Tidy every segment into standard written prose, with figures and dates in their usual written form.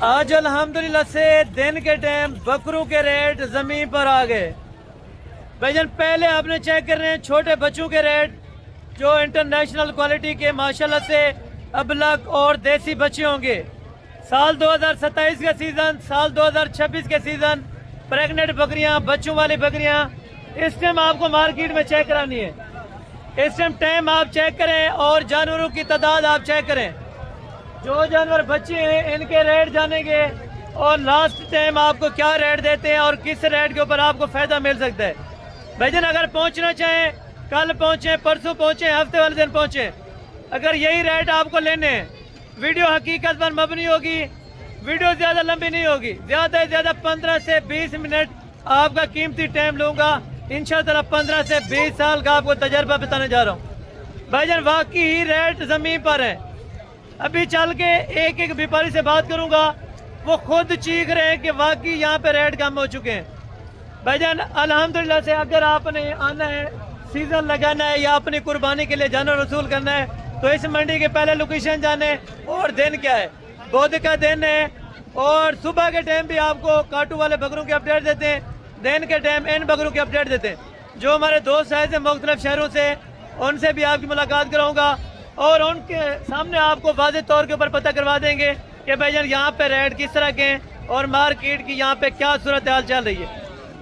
आज अल्हम्दुलिल्लाह से दिन के टाइम बकरों के रेट जमीन पर आ गए। भाईजान पहले आपने चेक कर रहे हैं छोटे बच्चों के रेट जो इंटरनेशनल क्वालिटी के माशाल्लाह से अबलग और देसी बच्चे होंगे। साल 2027 का सीजन, साल 2026 के सीजन, प्रेग्नेंट बकरियां, बच्चों वाली बकरियां इस टाइम आपको मार्केट में चेक करानी है। इस टाइम आप चेक करें और जानवरों की तादाद आप चेक करें। जो जानवर बच्चे हैं इनके रेट जानेंगे और लास्ट टाइम आपको क्या रेट देते हैं और किस रेट के ऊपर आपको फायदा मिल सकता है। भाईजान अगर पहुंचना चाहें कल पहुंचे, परसों पहुंचे, हफ्ते वाले दिन पहुंचे, अगर यही रेट आपको लेने हैं, वीडियो हकीकत पर मबनी होगी, वीडियो ज्यादा लंबी नहीं होगी, ज्यादा से ज्यादा 15 से 20 मिनट आपका कीमती टाइम लूंगा। इंशाअल्लाह 15 से 20 साल का आपको तजर्बा बताने जा रहा हूँ। भाईजान वाकई ही रेट जमीन पर है। अभी चल के एक एक व्यापारी से बात करूंगा, वो खुद चीख रहे हैं कि वाकई यहाँ पे रेट कम हो चुके हैं। भाईजान अल्हम्दुलिल्लाह से अगर आपने आना है, सीजन लगाना है या अपनी कुर्बानी के लिए जानवर वसूल करना है तो इस मंडी के पहले लोकेशन जाने। और दिन क्या है, बुध का दिन है और सुबह के टाइम भी आपको काटू वाले बकरों के अपडेट देते हैं, दिन के टाइम इन बकरों के अपडेट देते हैं। जो हमारे दोस्त आए थे मुख्तलिफ शहरों से उनसे भी आपकी मुलाकात कराऊंगा और उनके सामने आपको वाज़ेह तौर के ऊपर पता करवा देंगे कि भाईजान यहाँ पे रेट किस तरह के हैं और मार्केट की यहाँ पे क्या सूरत हाल चल रही है।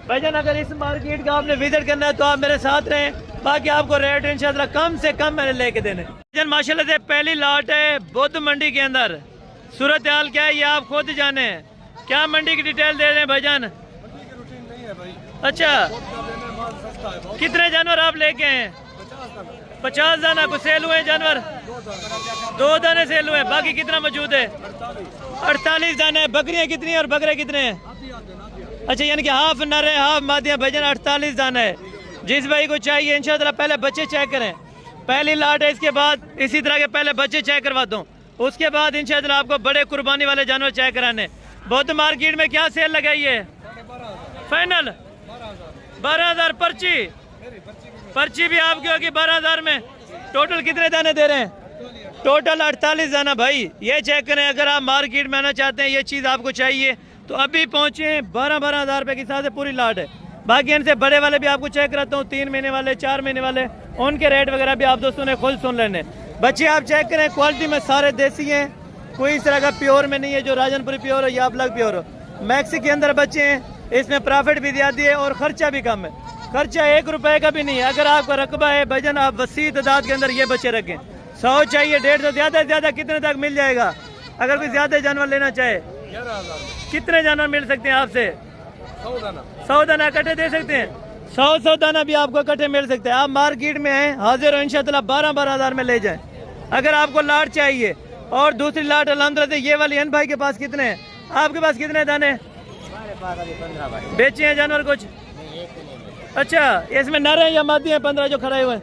भाईजान अगर इस मार्केट का आपने विजिट करना है तो आप मेरे साथ रहें, बाकी आपको रेट इंशाल्लाह कम से कम मैंने लेके देने। भाईजान माशाल्लाह से पहली लॉट है बुद्ध मंडी के अंदर। सूरत हाल क्या है ये आप खुद जाने हैं। क्या मंडी की डिटेल दे रहे हैं भाईजान? अच्छा, कितने जानवर आप लेके हैं? 50 दाना को सेल हुए जानवर? 2 दाने सेल हुए, बाकी कितना मौजूद है? 48 दाने। बकरियां कितनी है और बकरे कितने हैं? अच्छा, यानी कि हाफ नर है हाफ मादियां। भाईजान 48 दाना है। जिस भाई को चाहिए इंशाअल्लाह पहले बच्चे चेक करें। पहली लाट है, इसके बाद इसी तरह के पहले बच्चे चेक करवा दूँ, उसके बाद इंशाअल्लाह आपको बड़े कुर्बानी वाले जानवर चेक कराने। बौद्ध मार्केट में क्या सेल लगाई है? फाइनल 12,000 पर्ची भी आपकी होगी 12,000 में। टोटल कितने दाने दे रहे हैं? टोटल 48 दाना। भाई ये चेक करें, अगर आप मार्केट में आना चाहते हैं, ये चीज़ आपको चाहिए तो अभी पहुंचे। 12,000 रुपये के हिसाब से पूरी लाट है। बाकी इनसे बड़े वाले भी आपको चेक कराता हूँ, 3 महीने वाले, 4 महीने वाले, उनके रेट वगैरह भी आप दोस्तों ने खुद सुन लेने। बच्चे आप चेक करें, क्वालिटी में सारे देसी हैं, कोई इस तरह का प्योर में नहीं है जो राजनपुरी प्योर हो या अपलग प्योर हो। मैक्सी के अंदर बच्चे हैं, इसमें प्रॉफिट भी ज़्यादा है और खर्चा भी कम है। खर्चा 1 रुपए का भी नहीं है। अगर आपका रकबा है भाईजान आप वसी तादाद के अंदर ये बच्चे रखें। 100 चाहिए, 150, ज़्यादा से ज़्यादा कितने तक मिल जाएगा? अगर कोई ज़्यादा जानवर लेना चाहे 11,000। कितने जानवर मिल सकते हैं आपसे? 100 दाना इकट्ठे दे सकते हैं। 100 दाना भी आपको इकट्ठे मिल सकते हैं। आप मार्केट में हैं, हाजिर हो इंशाअल्लाह 12,000 में ले जाएं। अगर आपको लाट चाहिए और दूसरी लाट अल्हम्दुलिल्लाह से ये वाली अन भाई के पास कितने हैं? आपके पास कितने दाने बेचे हैं जानवर? कुछ अच्छा, इसमें नर हैं या मादी हैं? 15 जो खड़े हुए हैं,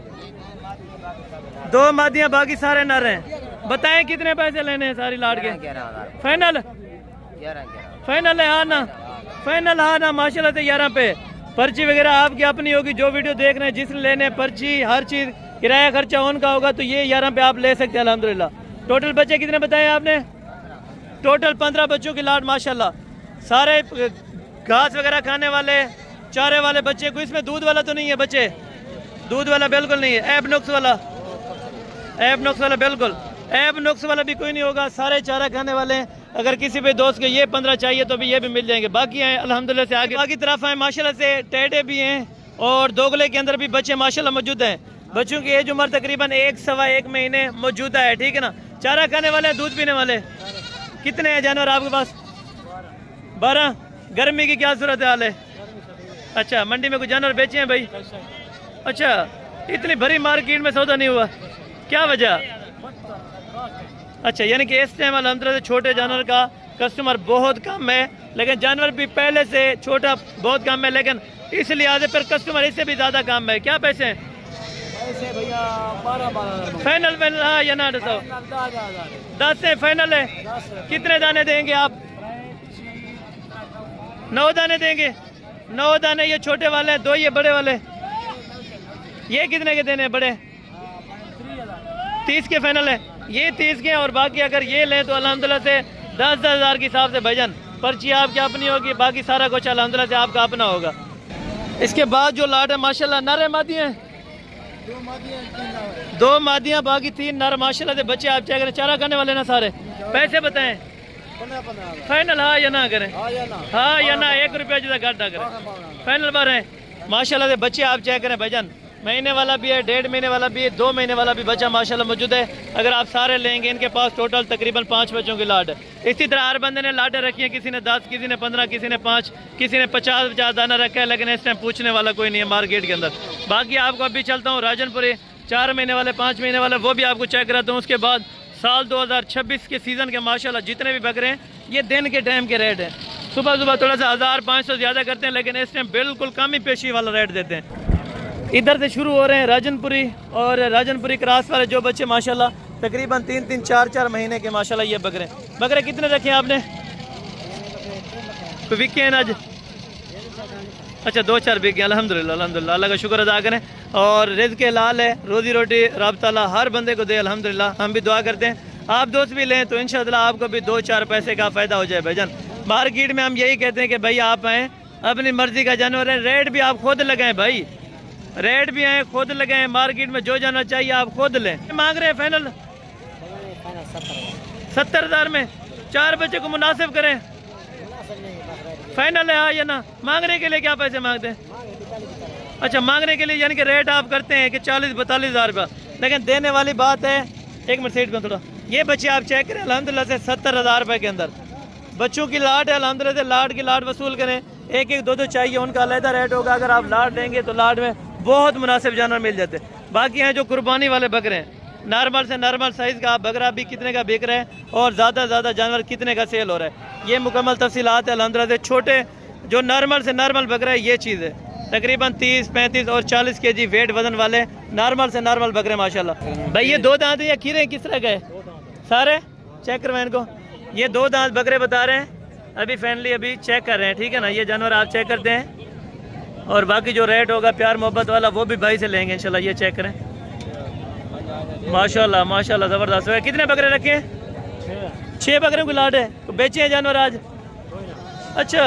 2 मादियां, बाकी सारे नर हैं। बताएं कितने पैसे लेने हैं सारी लाट के? फाइनल? फाइनल है? हाँ ना, फाइनल हाँ ना। माशाल्लाह से 11 पे। पर्ची वगैरह आपकी अपनी होगी, जो वीडियो देख रहे हैं जिसने लेने पर्ची हर चीज़, किराया खर्चा उनका होगा, तो ये 11 पे आप ले सकते हैं अल्हम्दुलिल्लाह। टोटल बच्चे कितने बताए आपने? टोटल 15 बच्चों की लाट माशाल्लाह। सारे घास वगैरह खाने वाले, चारे वाले बच्चे। कोई इसमें दूध वाला तो नहीं है? बच्चे दूध वाला बिल्कुल नहीं है। ऐब नुक्स वाला? ऐब नुक्स वाला बिल्कुल, ऐब नुक्स वाला भी कोई नहीं होगा। सारे चारा खाने वाले हैं। अगर किसी भी दोस्त को ये 15 चाहिए तो भी ये भी मिल जाएंगे। बाकी हैं अल्हम्दुलिल्लाह से आगे बाकी तरफ हैं माशाल्लाह से। टेढ़े भी हैं और दोगले के अंदर भी बच्चे माशाल्लाह मौजूद हैं। बच्चों की एज उम्र तकरीबन 1 सवा 1 महीने मौजूदा है, ठीक है ना। चारा खाने वाले, दूध पीने वाले। कितने हैं जानवर आपके पास? 12। गर्मी की क्या सूरत हाल है? अच्छा, मंडी में कुछ जानवर बेचे हैं भाई? अच्छा, इतनी बड़ी मार्केट में सौदा नहीं हुआ, क्या वजह? अच्छा, यानी कि इस टाइम अल्हम्दुलिल्लाह छोटे जानवर का कस्टमर बहुत कम है, लेकिन जानवर भी पहले से छोटा बहुत कम है, लेकिन इस लिहाज पर कस्टमर इससे भी ज़्यादा कम है। क्या पैसे हैं? पैसे भैया 12,000 फाइनल फाइनल हाँ या ना? 10 से फाइनल है। कितने दाने देंगे आप? 9 दाने देंगे। 9 दाने ये छोटे वाले हैं, 2 ये बड़े वाले। ये कितने के देने बड़े? 30 के फाइनल है। ये 30 के, और बाकी अगर ये लें तो अल्हम्दुलिल्लाह से 10-10 हज़ार के हिसाब से भाईजान। पर्ची आपकी अपनी होगी, बाकी सारा कुछ अल्हम्दुलिल्लाह से आपका अपना होगा। इसके बाद जो लाट है माशाल्लाह नर है मादी है? 2 मादियाँ बाकी 3 नर माशाल्लाह से बच्चे आप चेक करें। चारा करने वाले ना सारे। पैसे बताएं 15 फाइनल हाँ या ना करें? हाँ या ना, 1 रुपया जो घाट ना करें। फाइनल बार है माशाल्लाह से बच्चे आप चेक करें भाईजान। महीने वाला भी है, 1.5 महीने वाला भी है, 2 महीने वाला भी बच्चा माशाल्लाह मौजूद है। अगर आप सारे लेंगे इनके पास टोटल तकरीबन 5 बच्चों की लाट है। इसी तरह हर बंदे ने लाटें रखी हैं, किसी ने 10, किसी ने 15, किसी ने 5, किसी ने 50 दाना रखा है, लेकिन इस टाइम पूछने वाला कोई नहीं है मार्केट के अंदर। बाकी आपको अभी चलता हूँ राजनपुरी 4 महीने वाले, 5 महीने वाले, वो भी आपको चेक कराता हूँ। उसके बाद साल 2026 के सीज़न के माशाल्लाह जितने भी बकरे हैं ये दिन के टाइम के रेट हैं। सुबह सुबह थोड़ा सा 1500 ज़्यादा करते हैं, लेकिन इस टाइम बिल्कुल कम ही पेशी वाला रेट देते हैं। इधर से शुरू हो रहे हैं राजनपुरी, और राजनपुरी क्रॉस वाले जो बच्चे माशाल्लाह तकरीबन 3-3, 4-4 महीने के माशाल्लाह ये बकरे कितने रखे हैं आपने? तो बिके हैं आज? अच्छा 2-4 बिके, अल्हम्दुलिल्लाह अल्हम्दुलिल्लाह, अल्लाह का शुक्र अदा करें। और रिज़्क़ लाल है, रोज़ी रोटी रब ताला हर बंदे को दे अल्हम्दुलिल्लाह। हम भी दुआ करते हैं आप दोस्त भी लें तो इंशाअल्लाह आपको भी 2-4 पैसे का फ़ायदा हो जाए भाईजान। मार्केट में हम यही कहते हैं कि भाई आप आएँ, अपनी मर्ज़ी का जानवर है, रेट भी आप खुद लगाएं भाई, रेट भी आए खुद लगाएं। मार्केट में जो जाना चाहिए आप खुद लें। मांग रहे हैं फाइनल 70 हज़ार में, 4 बच्चे को मुनासिब करें। फाइनल है हाँ या ना? मांगने के लिए क्या पैसे मांगते हैं? अच्छा मांगने के लिए यानी कि रेट आप करते हैं कि 40-42 हज़ार रुपया, लेकिन देने वाली बात है। 1 मिनट साइड में थोड़ा, ये बच्चे आप चेक करें अल्हम्दुलिल्लाह से 70 हज़ार रुपये के अंदर बच्चों की लाट है। अल्हम्दुलिल्लाह से लाट की लाट वसूल करें, 1-1, 2-2 चाहिए, उनका अलहदा रेट होगा। अगर आप लाट देंगे तो लाट में बहुत मुनासिब जानवर मिल जाते हैं। बाकी हैं जो कुर्बानी वाले बकरे हैं, नॉर्मल से नॉर्मल साइज़ का बकरा भी कितने का बिक रहा है और ज़्यादा से ज़्यादा जानवर कितने का सेल हो रहा है, ये मुकम्मल तफसीलात है अल्हम्दुलिल्लाह से। छोटे जो नॉर्मल से नॉर्मल बकरा है ये चीज़ है, तकरीबन 30, 35 और 40 kg वेट वजन वाले नॉर्मल से नॉर्मल बकरे माशाल्लाह। भाई ये 2 दांत या खीरे किस तरह गए सारे? चेक करवाएं इनको। ये 2 दांत बकरे बता रहे हैं, अभी फाइनली अभी चेक कर रहे हैं, ठीक है ना। ये जानवर आप चेक करते हैं, और बाकी जो रेट होगा प्यार मोहब्बत वाला वो भी भाई से लेंगे इंशाल्लाह। ये चेक करें माशाल्लाह माशाल्लाह ज़बरदस्त है। कितने बकरे रखे हैं? 6 बकरों की लाट है। तो बेचे हैं जानवर आज? अच्छा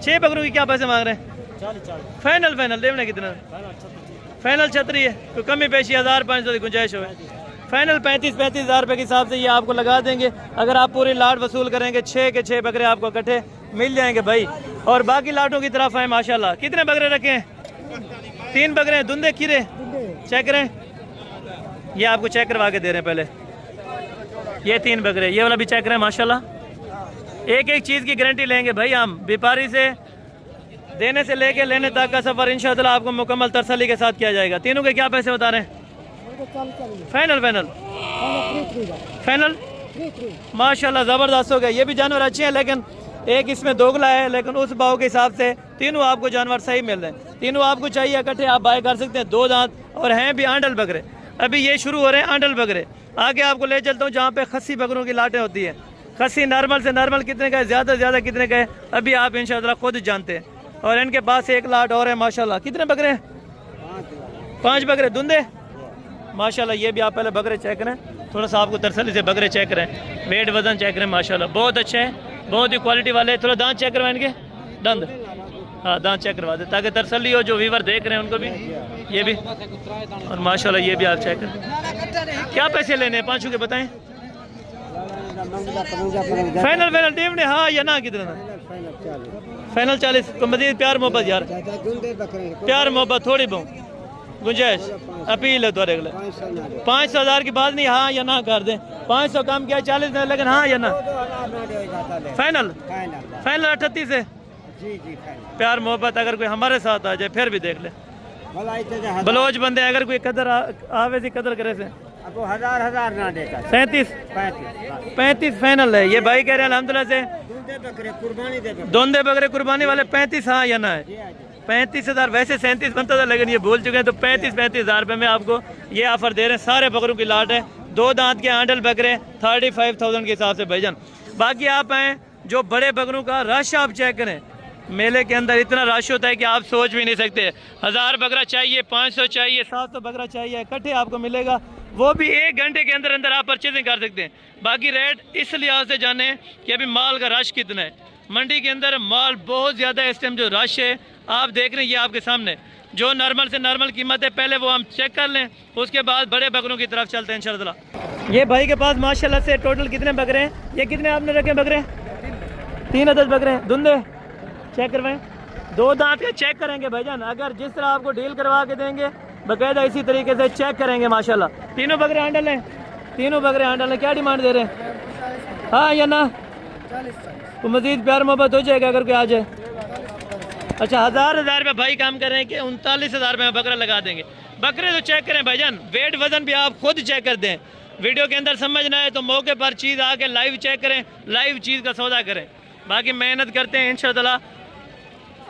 6 बकरों की क्या पैसे मांग रहे हैं? 40। फाइनल देवने कितना? फाइनल 36 है। तो कमी पेशी 1500 की गुंजाइश हो। फाइनल 35 हज़ार रुपये के हिसाब से ये आपको लगा देंगे। अगर आप पूरी लाट वसूल करेंगे 6 के 6 बकरे आपको इकट्ठे मिल जाएंगे भाई। और बाकी लाटों की तरफ है माशाल्लाह। कितने बकरे रखे हैं? 3 बकरे हैं, दुंदे खीरे चेक करें। ये आपको चेक करवा के दे रहे हैं पहले। ये 3 बकरे, ये वाला भी चेक करें माशाल्लाह। एक चीज़ की गारंटी लेंगे भाई हम, व्यापारी से देने से लेके लेने तक का सफ़र इंशाअल्लाह आपको मुकम्मल तसल्ली के साथ किया जाएगा। तीनों के क्या पैसे बता रहे हैं? फाइनल माशाल्लाह ज़बरदस्त हो गया। ये भी जानवर अच्छे हैं, लेकिन एक इसमें दोगला है, लेकिन उस भाव के हिसाब से तीनों आपको जानवर सही मिल रहे हैं। तीनों आपको चाहिए इकट्ठे आप बाय कर सकते हैं। 2 दांत और हैं भी आंडल बकरे। अभी ये शुरू हो रहे हैं आंडल बकरे। आगे आपको ले चलता हूँ जहाँ पे खस्सी बकरों की लाटें होती है। खस्सी नॉर्मल से नॉर्मल कितने का है, ज़्यादा से ज़्यादा कितने का है, अभी आप इंशाअल्लाह खुद जानते हैं। और इनके पास 1 लाट और है माशाल्लाह। कितने बकरे हैं? 5 बकरे दुंदे माशाल्लाह। ये भी आप पहले बकरे चेक करें, थोड़ा सा आपको तसल्ली से बकरे चेक करें, वेट वजन चेक करें माशाल्लाह। बहुत अच्छे हैं, बहुत ही क्वालिटी वाले। थोड़ा दांत चेक करवाएं इनके, दंद हाँ दांत चेक करवा दे ताकि तसल्ली हो, जो व्यूवर देख रहे हैं उनको भी। ये भी और माशाल्लाह ये भी आप चेक करें। क्या पैसे लेने हैं पाँचों के बताएं? फाइनल देवने हाँ या ना? कितना? फाइनल 40। तो मजीद प्यार मोहब्बत यार, प्यार मोहब्बत थोड़ी बहुत गुंजाइश अपील है तुम्हारे अगले 500 हज़ार की बात नहीं, हाँ या ना कर दें। 500 कम किया 40 में, लेकिन हाँ या ना? फाइनल 38 है। प्यार मोहब्बत अगर कोई हमारे साथ आ जाए फिर भी देख ले। बलोच बंदे अगर कोई कदर आवे से कदर करे से 1000 ना देता। 35 फाइनल है। ये भाई कह रहे हैं अल्हम्दुलिल्लाह से दोंदे बकरे कुर्बानी वाले 35 हाँ या ना है? 35 हज़ार, वैसे 37 बनता था लेकिन ये भूल चुके हैं। तो 35 हज़ार रुपये में आपको ये ऑफर दे रहे हैं। सारे बकरों की लाट है, 2 दांत के आंडल बकरे 35,000 के हिसाब से भाईजान। बाकी आप आएँ, जो बड़े बकरों का रश आप चेक करें, मेले के अंदर इतना रश होता है कि आप सोच भी नहीं सकते। 1000 बकरा चाहिए, 500 चाहिए, 700 बकरा चाहिए, इकट्ठे आपको मिलेगा। वो भी 1 घंटे के अंदर अंदर आप परचेजिंग कर सकते हैं। बाकी रेट इस लिहाज से जाने कि अभी माल का रश कितना है। मंडी के अंदर माल बहुत ज़्यादा है इस टाइम, जो रश है आप देख रहे हैं, ये आपके सामने जो नॉर्मल से नॉर्मल कीमत है पहले वो हम चेक कर लें, उसके बाद बड़े बकरों की तरफ चलते हैं इंशाल्लाह। ये भाई के पास माशाल्लाह से टोटल कितने बकरे हैं? ये कितने आपने रखे बकरे? 3 अदद बकरे हैं। धुंधे चेक करवाएं, 2 दांत के चेक करेंगे भाईजान। अगर जिस तरह आपको डील करवा के देंगे बाकायदा इसी तरीके से चेक करेंगे माशाल्लाह। तीनों बकरे हैंडल हैं, तीनों बकरे हैंडल हैं। क्या डिमांड दे रहे हैं? हाँ या ना? तो मजीद प्यार मोहब्बत हो जाएगा अगर कोई आ जाए। अच्छा, 1000 रुपये भाई काम कर रहे हैं कि 39,000 रुपये में बकरा लगा देंगे। बकरे तो चेक करें भाईजान, वेट वजन भी आप खुद चेक कर दें। वीडियो के अंदर समझना है तो मौके पर चीज़ आके लाइव चेक करें, लाइव चीज़ का सौदा करें। बाकी मेहनत करते हैं इंशाअल्लाह।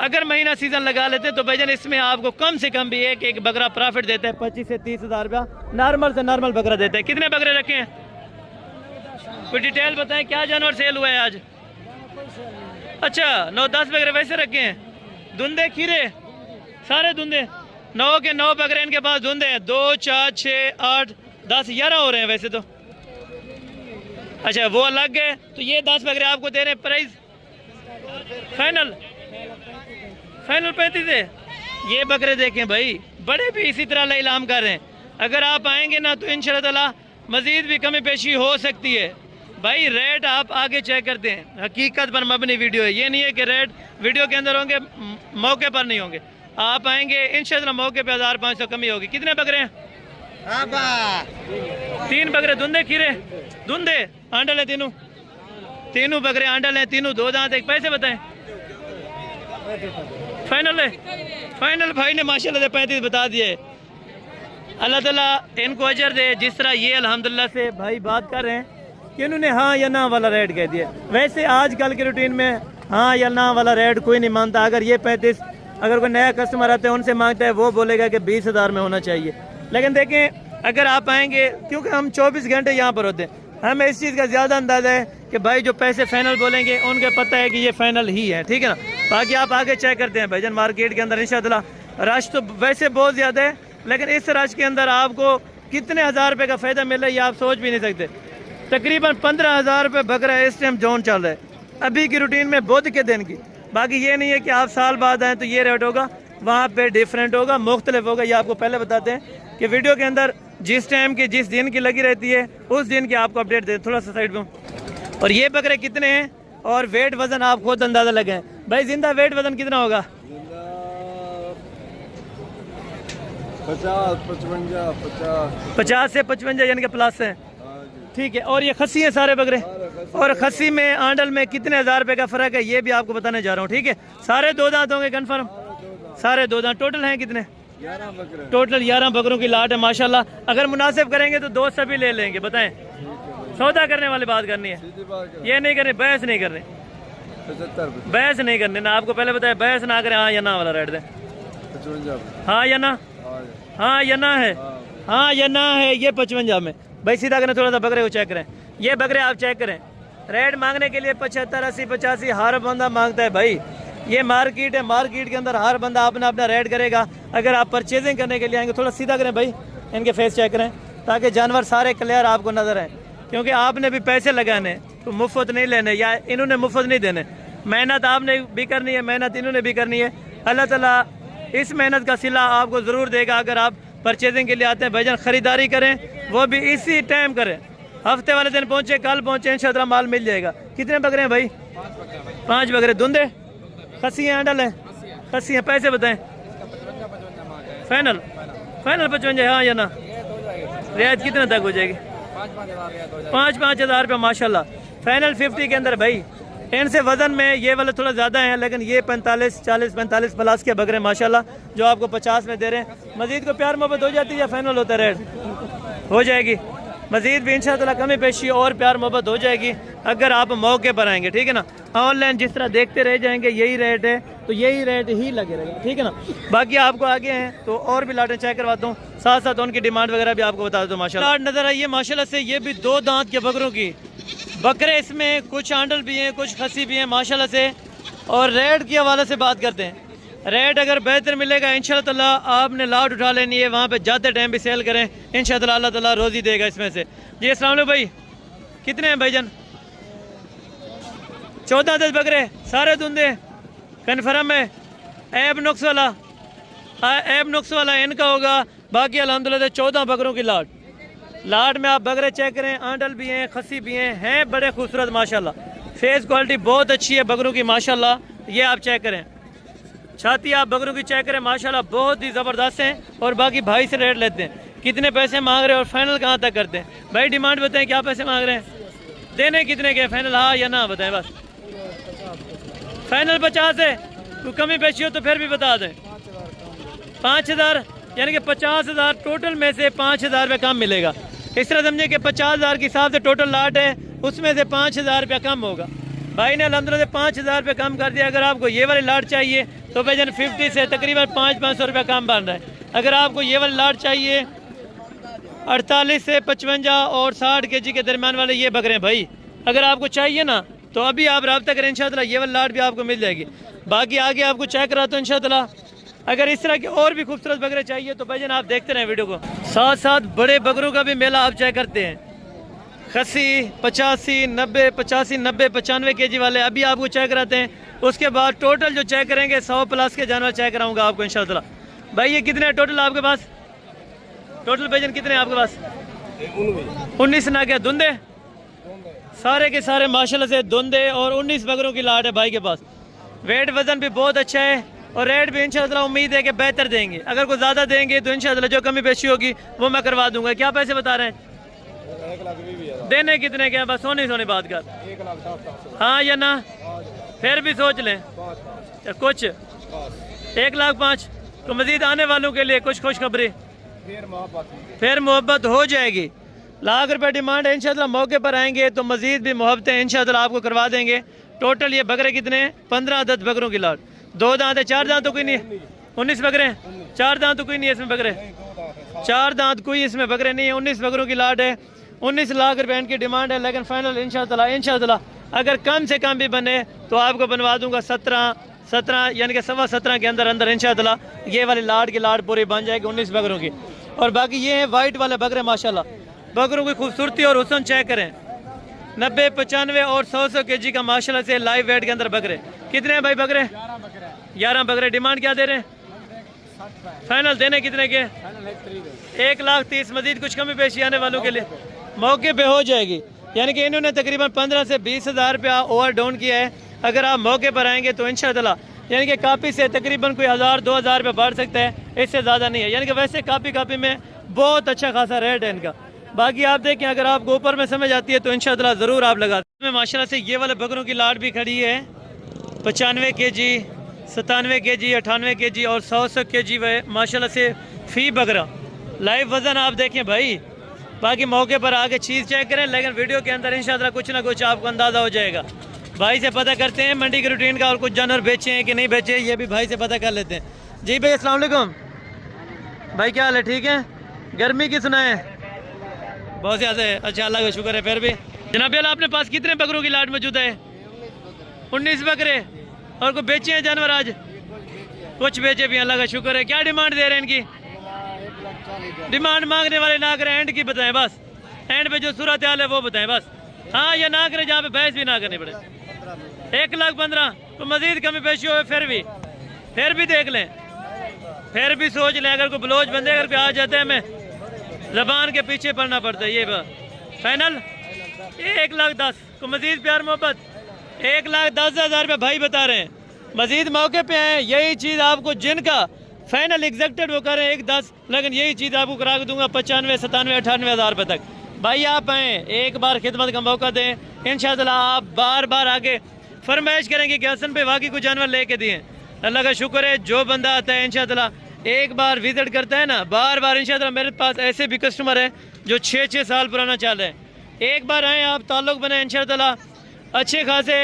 अगर महीना सीज़न लगा लेते तो भाईजान इसमें आपको कम से कम भी एक बकरा प्रॉफिट देता है 25 से 30,000 रुपया नॉर्मल से नॉर्मल बकरा देता है। कितने बकरे रखे हैं? कोई डिटेल बताएं, क्या जानवर सेल हुआ है आज? अच्छा, 9-10 बकरे वैसे रखे हैं। धुंधे खीरे सारे धुंधे, 9 के 9 बकरे इनके पास धुंधे हैं। 2 4 6 8 10 11 हो रहे हैं वैसे तो। अच्छा, वो अलग है। तो ये 10 बकरे आपको दे रहे हैं प्राइस फाइनल 35 है। ये बकरे देखें भाई, बड़े भी इसी तरह इलाम कर रहे हैं। अगर आप आएंगे ना तो इंशाअल्लाह मजीद भी कमी पेशी हो सकती है। भाई रेट आप आगे चेक करते हैं, हकीकत पर मबनी वीडियो है। ये नहीं है कि रेट वीडियो के अंदर होंगे मौके पर नहीं होंगे। आप आएंगे इंशाअल्लाह मौके पे 1500 कमी होगी। कितने बकरे हैं? 3 बकरे धुंधे खीरे धुंधे आंडल है। तीनों बकरे आंडल हैं, तीनों 2 दांत। एक पैसे बताएं फाइनल है। फाइनल भाई ने माशाल्लाह से 35 बता दिए। अल्लाह ताला इनको अजर दे। जिस तरह ये अल्हम्दुलिल्लाह से भाई बात कर रहे हैं कि उन्होंने हाँ या ना वाला रेट कह दिया। वैसे आजकल के रूटीन में हाँ या ना वाला रेट कोई नहीं मानता। अगर ये 35 अगर कोई नया कस्टमर आता है उनसे मांगता है, वो बोलेगा कि 20,000 में होना चाहिए। लेकिन देखें अगर आप आएंगे, क्योंकि हम 24 घंटे यहाँ पर होते हैं, हमें इस चीज़ का ज़्यादा अंदाज़ा है कि भाई जो पैसे फाइनल बोलेंगे उनके पता है कि ये फाइनल ही है, ठीक है ना। बाकी आप आगे चेक करते हैं भाईजान मार्केट के अंदर इंशाअल्लाह रश तो वैसे बहुत ज़्यादा है, लेकिन इस रश के अंदर आपको कितने हज़ार रुपये का फ़ायदा मिल रहा है ये आप सोच भी नहीं सकते। तकरीबन 15,000 रुपये बकरा इस टाइम जोन चल रहा है अभी की रूटीन में बुध के दिन की। बाकी ये नहीं है कि आप साल बाद आएँ तो ये रेट होगा, वहाँ पे डिफरेंट होगा, मुख्तलिफ होगा। ये आपको पहले बताते हैं कि वीडियो के अंदर जिस टाइम की जिस दिन की लगी रहती है उस दिन की आपको अपडेट दे। थोड़ा सा साइड में। और ये बकरे कितने हैं और वेट वजन आप खुद अंदाज़ा लगाएं। भाई जिंदा वेट वजन कितना होगा? 50 से 55 यानी कि प्लस है, ठीक है। और ये खस्सी है सारे बकरे, और खस्सी में आंडल में कितने हज़ार रुपये का फ़र्क है ये भी आपको बताने जा रहा हूँ, ठीक है। सारे 2 दांत होंगे कन्फर्म, सारे 2 दांत। टोटल हैं कितने? 11 बकरे। टोटल 11 बकरों की लाट है माशाल्लाह। अगर मुनासिब करेंगे तो 2 सभी ले लेंगे। बताएं, सौदा करने वाली बात करनी है, ये नहीं करनी, बहस नहीं करनी, 75 बहस नहीं करनी ना। आपको पहले बताया बहस ना करें, हाँ या ना वाला रेट दें। 55 हाँ या ना? हाँ या ना है? हाँ या ना है। ये 55 में भाई सीधा करें, थोड़ा सा बकरे को चेक करें। ये बकरे आप चेक करें, रेट मांगने के लिए 75, 80, 85 हर बंदा मांगता है भाई। ये मार्केट है, मार्केट के अंदर हर बंदा अपना अपना रेट करेगा। अगर आप परचेजिंग करने के लिए आएंगे थोड़ा सीधा करें भाई, इनके फेस चेक करें ताकि जानवर सारे क्लियर आपको नजर आए। क्योंकि आपने भी पैसे लगाने तो मुफ्त नहीं लेने, या इन्होंने मुफ्त नहीं देने। मेहनत आपने भी करनी है, मेहनत इन्होंने भी करनी है। अल्लाह ताला इस मेहनत का सिला आपको ज़रूर देगा। अगर आप परचेजिंग के लिए आते हैं भाईजान, ख़रीदारी करें, वो भी इसी टाइम करें। हफ्ते वाले दिन पहुँचे, कल पहुँचे, इंशाअल्लाह माल मिल जाएगा। कितने बकरे हैं भाई? 5 बकरे धुंधे, खस्सी हैं, आंडल हैं, खस्सी हैं। पैसे बताएं फाइनल 55 हाँ या ना? रियायत कितने तक हो जाएगी? 5-5 हज़ार रुपये माशाल्लाह। फाइनल 50 के अंदर भाई। इनसे वजन में ये वाले थोड़ा ज़्यादा हैं, लेकिन ये 45 प्लस के बकरे माशाल्लाह जो आपको 50 में दे रहे हैं। मजीद को प्यार मोहब्बत हो जाती है या फाइनल होता है रेट? हो जाएगी। मजीद भी इंशाअल्लाह कमी पेशी और प्यार मोहब्बत हो जाएगी अगर आप मौके पर आएंगे, ठीक है ना। ऑनलाइन जिस तरह देखते रह जाएंगे यही रेट है तो यही रेट ही लगे रहेगा, ठीक है ना। बाकी आपको आगे हैं तो और भी लाटें चेक करवाता हूँ, साथ साथ उनकी डिमांड वगैरह भी आपको बता दूँ। माशाल्लाह लाट नज़र आई है माशाल्लाह से। ये भी 2 दांत के बकरों की बकरे, इसमें कुछ आंडल भी हैं, कुछ खस्सी भी हैं माशाल्लाह से। और रेट के हवाले से बात करते हैं, रेट अगर बेहतर मिलेगा इंशाल्लाह ताला आपने लाट उठा लेनी है, वहाँ पे जाते टाइम भी सेल करें, इंशाल्लाह अल्लाह ताला रोज़ी देगा इसमें से। जी अस्सलाम वालेकुम भाई, कितने हैं भाईजान? 14 10 बकरे सारे धुंधे कन्फर्म है? ऐब नुक्स वाला, ऐब नुक्स वाला इनका होगा। बाकी अल्हम्दुलिल्लाह 14 बकरों की लाट में आप बकरे चेक करें, आंडल भी हैं, खस्सी भी हैं बड़े खूबसूरत माशाल्लाह। फेस क्वालिटी बहुत अच्छी है बकरों की माशाल्लाह, ये आप चेक करें। छाती आप बकरों की चेक करें माशाल्लाह, बहुत ही ज़बरदस्त हैं। और बाकी भाई से रेट लेते हैं, कितने पैसे मांग रहे हैं और फाइनल कहाँ तक करते हैं? भाई डिमांड बताएं, क्या पैसे मांग रहे हैं? देने कितने के? फाइनल हाँ या ना बताएं बस। फाइनल 50 है, तो कमी पेशी हो तो फिर भी बता दें। 5000 यानी कि 50,000 टोटल में से 5,000 रुपये कम मिलेगा। इस तरह समझे कि 50,000 के हिसाब से टोटल लाट है, उसमें से 5,000 रुपया कम होगा। भाई ने अल्हम्दुलिल्लाह 5,000 रुपये कम कर दिया। अगर आपको ये वाली लाट चाहिए तो भाईजान 50 से तकरीबन 500 रुपया कम बन रहा है। अगर आपको ये वाली लाट चाहिए 48 से 55 और 60 kg के दरमियान वाले ये बकरे भाई, अगर आपको चाहिए ना तो अभी आप रब्ता करें, इंशाल्लाह ये वाली लाट भी आपको मिल जाएगी। बाकी आगे आपको चेक कराता हूँ इंशाल्लाह। अगर इस तरह के और भी खूबसूरत बकरे चाहिए तो भाईजान आप देखते रहें वीडियो को। साथ साथ बड़े बकरों का भी मेला आप चेक करते हैं। खस्सी 85 90 85 90 95 kg वाले अभी आपको चेक कराते हैं। उसके बाद टोटल जो चेक करेंगे 100 प्लस के जानवर चेक कराऊंगा आपको इंशाल्लाह। भाई ये कितने हैं टोटल आपके पास? टोटल भाईजान कितने हैं आपके पास? 19 ना क्या धुंधे? सारे के सारे माशाल्लाह से धुंधे और 19 बकरों की लाट है भाई के पास। वेट वजन भी बहुत अच्छा है और रेट भी इंशाल्लाह उम्मीद है कि बेहतर देंगे। अगर कोई ज़्यादा देंगे तो इंशाल्लाह जो कमी पेशी होगी वो मैं करवा दूंगा। क्या पैसे बता रहे हैं? 1,20,000 देने कितने के? बस सोनी सोनी बात कर, 1,10,000 हाँ या ना, फिर भी सोच लें कुछ। 1,05,000 तो मजीद आने वालों के लिए कुछ खुशखबरी, फिर मोहब्बत हो जाएगी। लाख रुपए डिमांड है, इंशाल्लाह मौके पर आएंगे तो मजीद भी मोहब्बतें इंशाल्लाह आपको करवा देंगे। टोटल ये बकरे कितने हैं? 15 अदद बकरों की लाट। 2 दांत है, 4 दांत तो कोई नहीं है। 19 बकरे हैं, 4 दांत तो कोई नहीं है इसमें बकरे, 4 दांत कोई इसमें बकरे नहीं है। 19 बकरों की लाट है, 19 लाख रुपए इनकी डिमांड है। लेकिन फाइनल इंशाल्लाह अगर कम से कम भी बने तो आपको बनवा दूंगा 17 यानी कि 17.25 के अंदर इंशाल्लाह ये वाली लाट की लाट पूरी बन जाएगी 19 बकरों की। और बाकी ये हैं वाइट वाले बकरे माशाल्लाह, बकरों की खूबसूरती और हुस्न चेक करें। 90 95 और 100 kg का माशाल्लाह से लाइव वेट के अंदर बकरे। कितने हैं भाई बकरे? 11 बकरे। डिमांड क्या दे रहे हैं? फाइनल देने कितने के? 1,30,000। मजीद कुछ कमी पेशी आने वालों के लिए मौके पे हो जाएगी। यानी कि इन्होंने तकरीबन 15 से 20,000 रुपया ओवर डाउन किया है। अगर आप मौके पर आएंगे तो इंशाल्लाह यानी कि कापी से तकरीबन कोई 1,000-2,000 रुपये बढ़ सकता है, इससे ज़्यादा नहीं है। यानी कि वैसे कापी में बहुत अच्छा खासा रेट है इनका। बाकी आप देखें अगर आपको ऊपर में समझ आती है तो इंशाल्लाह ज़रूर आप लगा दें। माशाल्लाह से ये वाले बकरों की लाट भी खड़ी है 95 kg 97 kg 98 kg और 100 kg वे माशाल्लाह से फी बकरा। लाइव वज़न आप देखें भाई। बाकी मौके पर आके चीज़ चेक करें, लेकिन वीडियो के अंदर इंशाल्लाह कुछ ना कुछ आपको अंदाज़ा हो जाएगा। भाई से पता करते हैं मंडी की रूटीन का और कुछ जानवर बेचे हैं कि नहीं बेचे, ये भी भाई से पता कर लेते हैं। जी भाई अस्सलाम वालेकुम भाई, क्या हाल है? ठीक है। गर्मी की सुनाए? बहुत ज़्यादा है। अच्छा अल्लाह का शुक्र है। फिर भी जनाब आपने पास कितने बकरों की लाट मौजूद है? 19 बकरे। और कुछ बेचे हैं जानवर आज? कुछ बेचे भी, अल्लाह का शुक्र है। क्या डिमांड दे रहे हैं इनकी? डिमांड मांगने वाले ना करें, एंड की बताएं बस। एंड पे जो सूरत हाल है वो बताएं बस, हाँ या ना करें, जहाँ पे बहस भी ना करनी पड़े। 1,15,000 तो मजीद कमी पेशी हो फिर भी देख लें, फिर भी सोच लें। अगर कोई ब्लोज बंदे अगर पे आ जाते हैं हमें ज़बान के पीछे पड़ना पड़ता है। ये फाइनल 1,10,000 को मजीद प्यार मोहब्बत 1,10,000 रुपये भाई बता रहे हैं। मजीद मौके पे आए, यही चीज़ आपको जिनका फाइनल एग्जैक्टेड वो करें 1,10,000, लेकिन यही चीज़ आपको करा के दूंगा 95 97 98 हज़ार रुपये तक। भाई आप आएँ, एक बार खिदमत का मौका दें, इंशाअल्लाह आप बार बार आगे फरमाइश करेंगे कि हसन पे वाकई कुछ जानवर लेके दिए। अल्लाह का शुक्र है, जो बंदा आता है इंशाअल्लाह एक बार विजिट करता है ना, बार बार इंशाअल्लाह। मेरे पास ऐसे भी कस्टमर हैं जो 6-6 साल पुराना चल रहे हैं। एक बार आएँ, आप ताल्लुक़ बनाएं, इंशाअल्लाह अच्छे खासे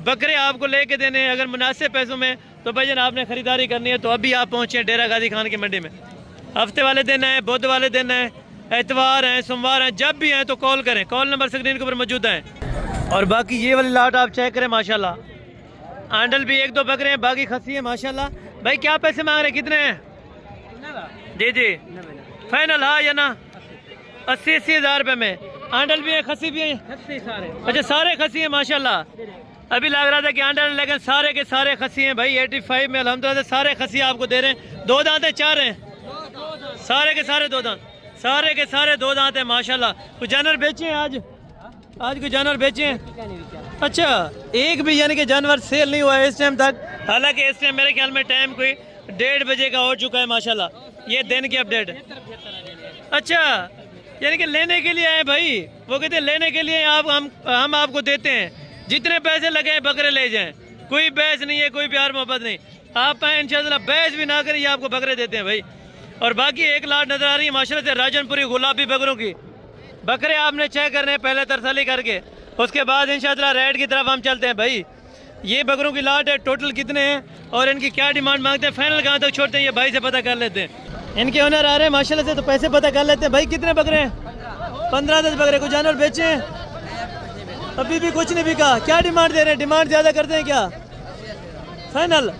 बकरे आपको लेके देने हैं। अगर मुनासिब पैसों में तो भाईजान आपने ख़रीदारी करनी है तो अभी आप पहुँचे डेरा गाजी खान की मंडी में। हफ्ते वाले दिन है, बुध वाले दिन है, एतवार हैं, सोमवार हैं, जब भी हैं तो कॉल करें। कॉल नंबर स्क्रीन के ऊपर मौजूद है। और बाकी ये वाली लाट आप चेक करें माशाल्लाह। आंडल भी 1-2 बकरे हैं, बाकी खस्सी है माशाल्लाह। भाई क्या पैसे मांग रहे, कितने हैं? जी जी फाइनल हाँ या ना? 80 हज़ार रुपये में। आंडल भी है, खसी भी है? अच्छा सारे खसी हैं माशाल्लाह। अभी लग रहा था कि आंडल, लेकिन सारे के सारे खसी हैं भाई। 85 में अल्हम्दुलिल्लाह सारे खसी आपको दे रहे हैं। 2 दांत है, 4 हैं? सारे के सारे 2 दांत, सारे के सारे 2 दांत हैं माशाल्लाह। कुछ जानवर बेचे हैं आज? आज कुछ जानवर बेचे हैं? अच्छा एक भी यानी कि जानवर सेल नहीं हुआ है इस टाइम तक। हालांकि इस टाइम मेरे ख्याल में टाइम कोई 1:30 बजे का हो चुका है माशाल्लाह। ये दिन की अपडेट है। अच्छा यानी कि लेने के लिए आए भाई, वो कहते हैं लेने के लिए आप हम आपको देते हैं, जितने पैसे लगे हैं बकरे ले जाएं, कोई बहस नहीं है, कोई प्यार मोहब्बत नहीं। आप आए इंशाल्लाह, बहस भी ना करें, ये आपको बकरे देते हैं भाई। और बाकी 1 लाट नजर आ रही है माशाल्लाह से राजनपुरी गुलाबी बकरों की। बकरे आपने चेक करने हैं पहले तसल्ली करके, उसके बाद इंशाल्लाह रेड की तरफ हम चलते हैं भाई। ये बकरों की लाट है, टोटल कितने हैं और इनकी क्या डिमांड मांगते हैं, फाइनल कहाँ तक छोड़ते हैं, ये भाई से पता कर लेते हैं। इनके ओनर आ रहे हैं माशाल्लाह से, तो पैसे पता कर लेते हैं। भाई कितने बकरे हैं? 15-10 बकरे। कुछ जानवर बेचे हैं? अभी भी कुछ नहीं बिका। क्या डिमांड दे रहे हैं? डिमांड ज़्यादा करते हैं क्या? फाइनल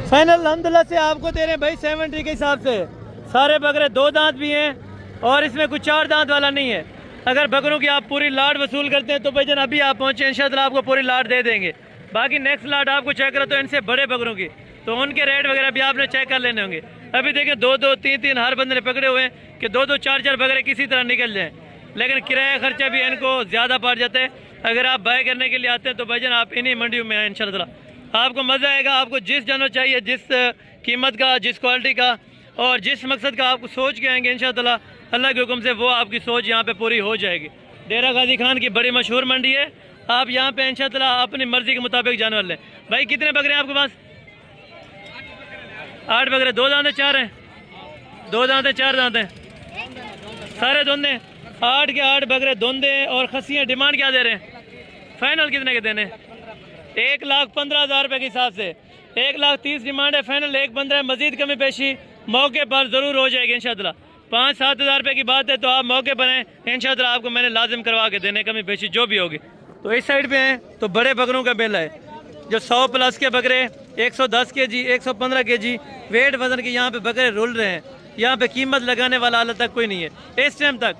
फाइनल अल्हम्दुलिल्लाह से आपको दे रहे हैं भाई 70 के हिसाब से। सारे बकरे 2 दांत भी हैं और इसमें कुछ 4 दांत वाला नहीं है। अगर बकरों की आप पूरी लाट वसूल करते हैं तो भाईजान अभी आप पहुँचे, इंशाल्लाह आपको पूरी लाट दे देंगे। बाकी नेक्स्ट लाट आपको चेक करो तो इनसे बड़े बकरों की, तो उनके रेट वगैरह भी आपने चेक कर लेने होंगे। अभी देखें 2-2, 3-3 हर बंदे ने पकड़े हुए हैं कि 2-2, 4-4 बकरे किसी तरह निकल जाएं, लेकिन किराया खर्चा भी इनको ज़्यादा पड़ जाता है। अगर आप बाय करने के लिए आते हैं तो भाईजान आप इन्हीं मंडियों में आए, इंशाल्लाह आपको मज़ा आएगा। आपको जिस जानवर चाहिए, जिस कीमत का, जिस क्वालिटी का और जिस मकसद का आपको सोच के आएंगे, इंशाल्लाह अल्लाह के हुक्म से वो आपकी सोच यहाँ पे पूरी हो जाएगी। डेरा गाजी खान की बड़ी मशहूर मंडी है। आप यहाँ पे इंशाल्लाह अपनी मर्जी के मुताबिक जानवर लें। भाई कितने बकरे हैं आपके पास? 8 बकरे। 2 दांत है, 4 हैं? 2 दांत है, 4 दांत हैं? सारे धुंधे। 8 के 8 बकरे धुंधे और खसियाँ। डिमांड क्या दे रहे हैं? फाइनल कितने के देने? 1,15,000 रुपये के हिसाब से। 1,30,000 डिमांड है, फाइनल 1,15,000। मजीद कमी पेशी मौके पर ज़रूर हो जाएगी इंशाल्लाह। 5-7 हज़ार रुपये की बात है तो आप मौके पर हैं, इंशाल्लाह आपको मैंने लाजिम करवा के देने, कमी पेशी जो भी होगी। तो इस साइड पे हैं तो बड़े बकरों का मेला है, जो 100+ के बकरे, 110 kg, 115 kg वेट वजन के यहाँ पे बकरे रुल रहे हैं। यहाँ पे कीमत लगाने वाला हाल तक कोई नहीं है इस टाइम तक।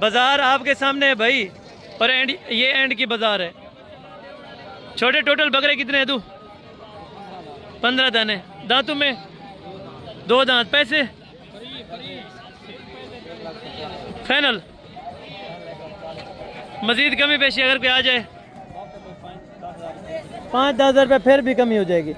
बाजार आपके सामने है भाई, और ये एंड की बाजार है। छोटे टोटल बकरे कितने हैं तू? 15 दाने। दांतों में 2 दांत। पैसे फाइनल? मजीद कमी पेशी अगर कोई आ जाए 5-10 हज़ार रुपये फिर भी कमी हो जाएगी।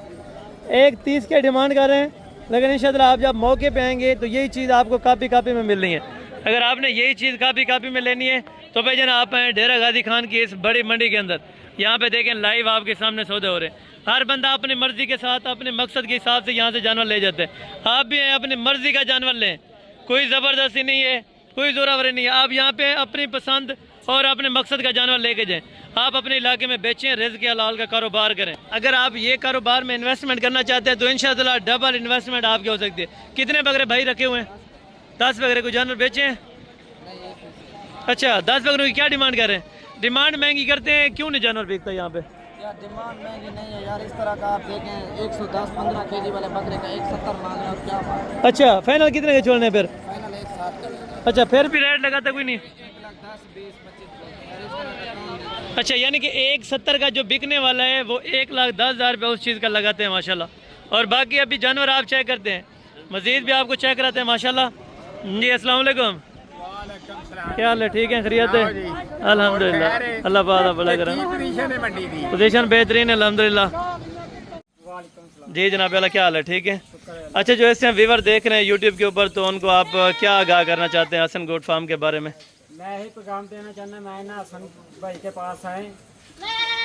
1,30 के डिमांड कर रहे हैं, लेकिन इंशाल्लाह आप जब मौके पे आएंगे तो यही चीज़ आपको कापी में मिलनी है। अगर आपने यही चीज़ कापी में लेनी है तो भाई जना आप आए डेरा गाजी खान की इस बड़ी मंडी के अंदर। यहाँ पे देखें लाइव आपके सामने सौदे हो रहे हैं। हर बंदा अपनी मर्जी के साथ, अपने मकसद के हिसाब से यहाँ से जानवर ले जाते हैं। आप भी हैं, अपनी मर्जी का जानवर लें, कोई ज़बरदस्ती नहीं है, कोई जोरावरी नहीं है। आप यहाँ पे अपनी पसंद और अपने मकसद का जानवर लेके जाएं। आप अपने इलाके में बेचें, रिज़्क़ हलाल का कारोबार करें। अगर आप ये कारोबार में इन्वेस्टमेंट करना चाहते हैं तो इंशाअल्लाह डबल इन्वेस्टमेंट आपकी हो सकती है। कितने बकरे भाई रखे हुए हैं? 10 बकरे। को जानवर बेचे हैं? अच्छा 10 बकरों की क्या डिमांड कर रहे हैं? डिमांड महंगी करते हैं, क्यों नहीं जानवर बिकता यहाँ पे? यार डिमांड महंगी नहीं है यार, इस तरह का आप देखें 110-15 kg वाले बकरे का 170 मांग रहे हैं और क्या बात। अच्छा फाइनल कितने के छोड़ने फिर? फाइनल 1,60 का। अच्छा फिर भी रेट लगाता कोई नहीं? 1,10,20-25। अच्छा यानी कि 1,70 का जो बिकने वाला है वो 1,10,000 रुपये उस चीज़ का लगाते हैं माशाल्लाह। और बाकी अभी जानवर आप चेक करते हैं, मज़ीद भी आपको चेक कराते हैं माशाल्लाह। जी अस्सलाम वालेकुम, क्या हाल है? ठीक है, खैरियत है? अल्हम्दुलिल्लाह, अल्लाह पाक भला करे। पोजीशन बेहतरीन है अल्हम्दुलिल्लाह। जी जनाब अल्लाह, क्या हाल है? ठीक है। अच्छा जो इस टाइम व्यूअर देख रहे हैं यूट्यूब के ऊपर, तो उनको आप क्या आगाह करना चाहते हैं हसन गोट फार्म के बारे में? मैं यही पैगाम देना चाहना, मैं ना हसन भाई के पास आए,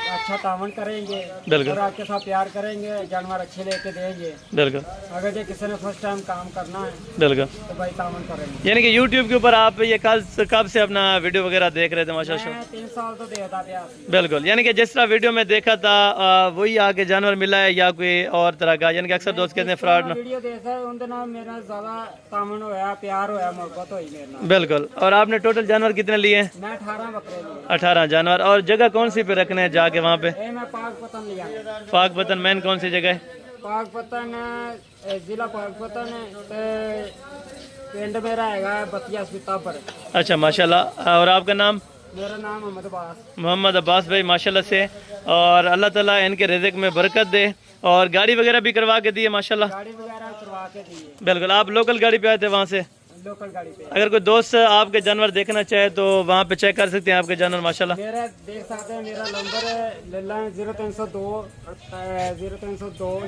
अच्छा तावन करेंगे और आपके साथ प्यार करेंगे, जानवर अच्छे लेके देंगे। बिल्कुल। अगर जो किसी ने फर्स्ट टाइम काम करना है बिल्कुल तो भाई तावन करेंगे। यानी कि यूट्यूब के ऊपर आप ये कब से अपना वीडियो वगैरह देख रहे थे? माशाल्लाह 3 साल तो देता था। बिल्कुल। यानी कि जिस तरह वीडियो में देखा था वही आके जानवर मिला है या कोई और तरह का? यानी कि अक्सर दोस्त कहते हैं फ्रॉड ना वीडियो देखा उनके नाम मेरा ज्यादा तावन होया, प्यार होया, मोहब्बत हुई मेरे नाम। बिल्कुल। और आपने टोटल जानवर कितने लिए हैं? मैं 18 बकरे लिए। 18 जानवर। और जगह कौन सी पे रखने हैं जाके वहाँ पे? मैं पाक पतन लिया। पाक पतन मेन कौन सी जगह है? पाकपतन जिला पाकपतन ते पिंड मेरा है बतिया सीतापुर। अच्छा माशाल्लाह। और आपका नाम? मेरा नाम मोहम्मद अब्बास भाई माशाल्लाह से। और अल्लाह ताला इनके रिज़्क़ में बरकत दे। और गाड़ी वगैरह भी करवा के दी है माशाल्लाह? गाड़ी वगैरह करवा के दी है। बिल्कुल। आप लोकल गाड़ी पे आए थे वहाँ से? लोकल गाड़ी पे। अगर कोई दोस्त आपके जानवर देखना चाहे तो वहाँ पे चेक कर सकते हैं आपके जानवर माशाल्लाह। मेरा देख सकते हैं, मेरा नंबर ले लें 0302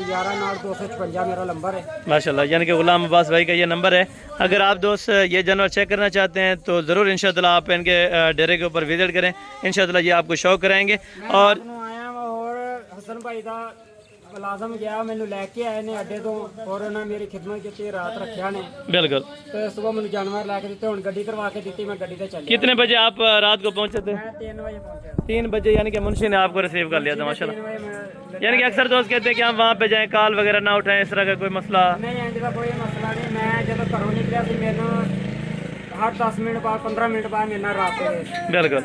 119256 मेरा नंबर है माशाल्लाह। यानी कि गुलाम अब्बास भाई का ये नंबर है। अगर आप दोस्त ये जानवर चेक करना चाहते हैं तो ज़रूर इंशाअल्लाह आप इनके डेरे के ऊपर विजिट करें, इंशाअल्लाह ये आपको शो कराएंगे। और आया और हसन भाई का मुलाजम गया मैंने लैके आए ने अड्डे तो और उन्होंने मेरी खिदमत की, रात रखा ने। बिल्कुल। तो सुबह मैंने जानवर लैके दिते, हुण गड्डी करवा के दी, मैं गड्डी से चल। कितने बजे आप रात को पहुंचे थे? मैं 3 बजे पहुंचा। 3 बजे, यानी कि मुंशी ने आपको रिसीव कर लिया था माशाल्लाह। यानी कि अक्सर दोस्त कहते हैं कि हम वहाँ पे जाएं, कॉल वगैरह ना उठाएं, इस तरह का कोई मसला नहीं? इंज का कोई मसला नहीं। मैं जब घरों निकलिया सी मैनू हर 10 मिनट बाद 15 मिनट बाद मेरे रात हो। बिल्कुल।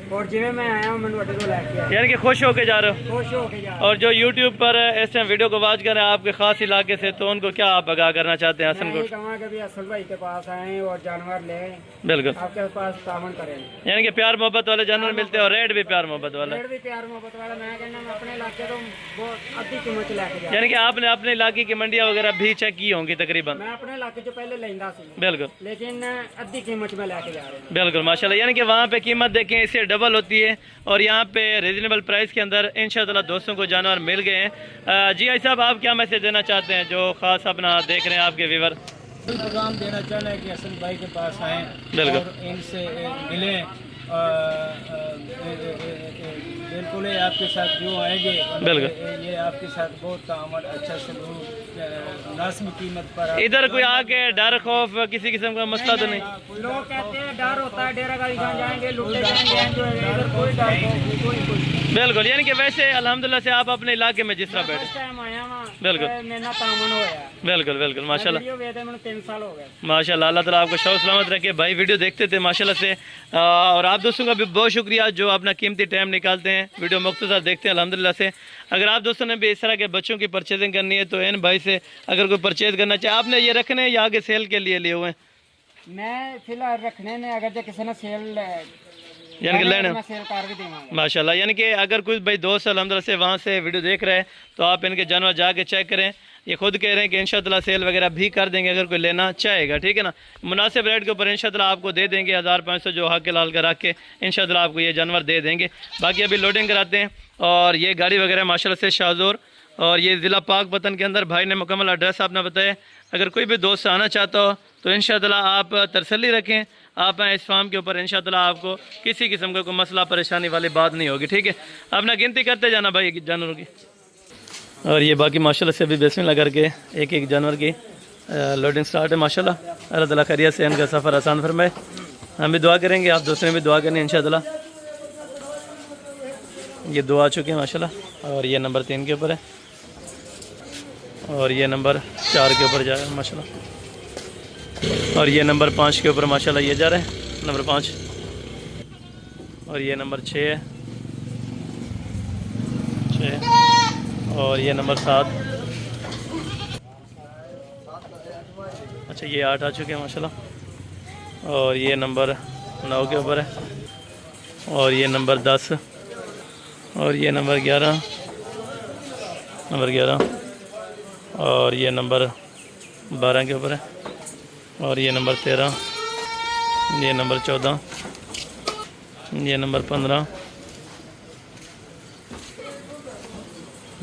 और जिवें मैं आया हूं मैंने अड्डे तो लैके आया। यानी कि खुश होके जा रहे हो? खुश होके जा। और जो यूट्यूब पर इस टाइम वीडियो को वॉच कर रहे हैं आपके खास इलाके से, तो उनको क्या आप आगाह करना चाहते हैं? हसन को कहूँगा कि असल भाई के पास आए और जानवर लें, बिल्कुल आपके पास तामन करें। यानी कि प्यार मोहब्बत वाले जानवर मिलते हैं और रेट भी प्यार मोहब्बत वाला। रेट भी प्यार मोहब्बत वाला। मैं कहना मैं अपने इलाके तो वो अद्धी कीमत लेके जा। यानी कि आपने अपने इलाके की मंडियाँ वगैरह भी चेक की होंगी तकरीबन? मैं अपने इलाके जो पहले लेंदा सी, बिल्कुल, लेकिन अद्धी कीमत में लेके जा रहे हैं। बिल्कुल माशाल्लाह। यानी कि वहाँ पे कीमत देखें इससे डबल होती है और यहाँ पे रीजनेबल प्राइस के अंदर इंशाअल्लाह दोस्तों को जानवर मिल गए हैं। जी आई साहब, आप क्या मैसेज देना चाहते हैं जो खास अपना देख रहे हैं आपके व्यूवर? पैगाम देना चाहना है कि हसन भाई के पास आएँ बिल्कुल और इनसे मिलें। बिल्कुल ही आपके साथ जो आएंगे बिल्कुल ये आपके साथ बहुत तामन अच्छा सलूक मुनासिब कीमत पर। इधर कोई आके डर खौफ किसी किस्म का मसला तो नहीं? लोग कहते हैं डर होता है, डेरा गाड़ी खान जाएंगे लूटे जाएंगे, इधर कोई डर कोई। बिल्कुल। यानी कि वैसे अल्हम्दुलिल्लाह से आप अपने इलाके में जिस तरह बैठे टाइम आया वहाँ बिल्कुल मेरा तामन होया। बिल्कुल बिल्कुल माशाल्लाह। वीडियो वेदे मैंने 3 साल हो गए माशाल्लाह। अल्लाह ताला आपको शौ सलामत रखे। भाई वीडियो देखते थे माशाल्लाह से। और आप दोस्तों का भी बहुत शुक्रिया जो अपना कीमती टाइम निकालते हैं, वीडियो मुख्तसर देखते हैं अल्हम्दुलिल्लाह से। अगर आप दोस्तों ने भी इस तरह के बच्चों की परचेजिंग करनी है तो इन भाई से अगर कोई परचेज करना चाहे, आपने ये रखने या आगे सेल के लिए लिए हुए हैं? मैं फिलहाल रखने ने, अगर जो किसी ने सेल यानी कि लेने मैं सेल कर भी दूंगा माशाल्लाह। यानी कि अगर कोई भाई दोस्त अल्हम्दुलिल्लाह से वहाँ से वीडियो देख रहे हैं तो आप इनके जानवर जाके चेक करें। ये खुद कह रहे हैं कि इंशाअल्लाह सेल वगैरह भी कर देंगे अगर कोई लेना चाहेगा, ठीक है ना। मुनासिब रेट के ऊपर इंशाअल्लाह आपको दे देंगे, 1500 जो हक लाल का रख के इंशाअल्लाह आपको ये जानवर दे देंगे। बाकी अभी लोडिंग कराते हैं। और ये गाड़ी वगैरह माशाल्लाह से शाहजोर। और ये ज़िला पाकपतन के अंदर भाई ने मुकम्मल एड्रेस आपने बताया। अगर कोई भी दोस्त आना चाहता हो तो इंशाअल्लाह आप तसल्ली रखें, आप आए इस फार्म के ऊपर, इंशाअल्लाह आपको किसी किस्म का कोई मसला परेशानी वाली बात नहीं होगी, ठीक है। अपना गिनती करते जाना भाई जानवरों की। और ये बाकी माशाल्लाह से अभी बिस्मिल्लाह करके एक एक जानवर की लोडिंग स्टार्ट है माशाल्लाह। अल्लाह ताला खैरियत से इनका सफ़र आसान फरमाए। हम भी दुआ करेंगे, आप दोस्तों ने भी दुआ करनी है इंशाअल्लाह। ये 2 आ चुके हैं माशाल्लाह। और ये नंबर 3 के ऊपर है और ये नंबर 4 के ऊपर जा रहा है माशाल्लाह। और ये नंबर 5 के ऊपर माशाल्लाह ये जा रहा है, नंबर 5। और ये नंबर 6 है, 6। और ये नंबर 7। अच्छा ये 8 आ चुके हैं माशाल्लाह। और ये नंबर 9 के ऊपर है। और ये नंबर 10। और ये नंबर 11, नंबर 11। और ये नंबर 12 के ऊपर है। और ये नंबर 13, ये नंबर 14, ये नंबर 15,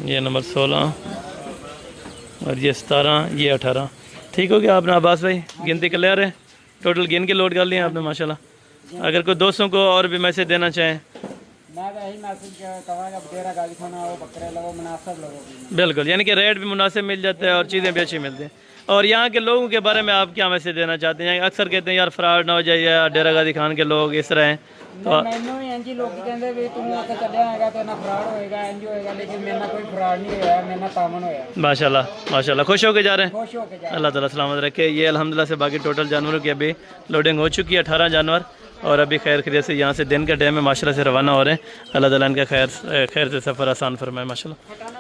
ये नंबर 16 और ये 17, ये 18। ठीक हो गया आपने अब्बास भाई? गिनती क्लियर है? टोटल गिन के लोड कर लिए आपने माशाल्लाह। अगर कोई दोस्तों को और भी मैसेज देना चाहें? मैं तो यही मैसेज कहूँगा डेरा गाड़ी खाना वो बकरे लोगों मुनासिब लोगों। बिल्कुल, यानी कि रेट भी मुनासिब मिल जाता है और चीज़ें भी अच्छी मिलती हैं। और यहाँ के लोगों के बारे में आप क्या मैसेज देना चाहते हैं? अक्सर कहते हैं यार फ्रॉड ना हो जाए या डेरा गादी खान के लोग इस तरह हैं, तो मैनू भी इंज लोग कहते भी तुम उत्थे चलिया होएगा तो ना फ्रॉड होएगा, इंज होएगा, लेकिन मेरे ना कोई फ्रॉड नहीं होया, मेरे ना तामन होया। माशाल्लाह माशाल्लाह, खुश होके जा रहे हैं। खुश होके जा। अल्लाह ताला सलामत रखे। ये अल्हम्दुलिल्लाह से बाकी टोटल जानवरों की अभी लोडिंग हो चुकी है, 18 जानवर। और अभी खैर खैरियत से यहाँ से दिन के टाइम में माशाल्लाह से रवाना हो रहे हैं। अल्लाह ताला इनका खैर से सफ़र आसान फरमाए माशाल्लाह।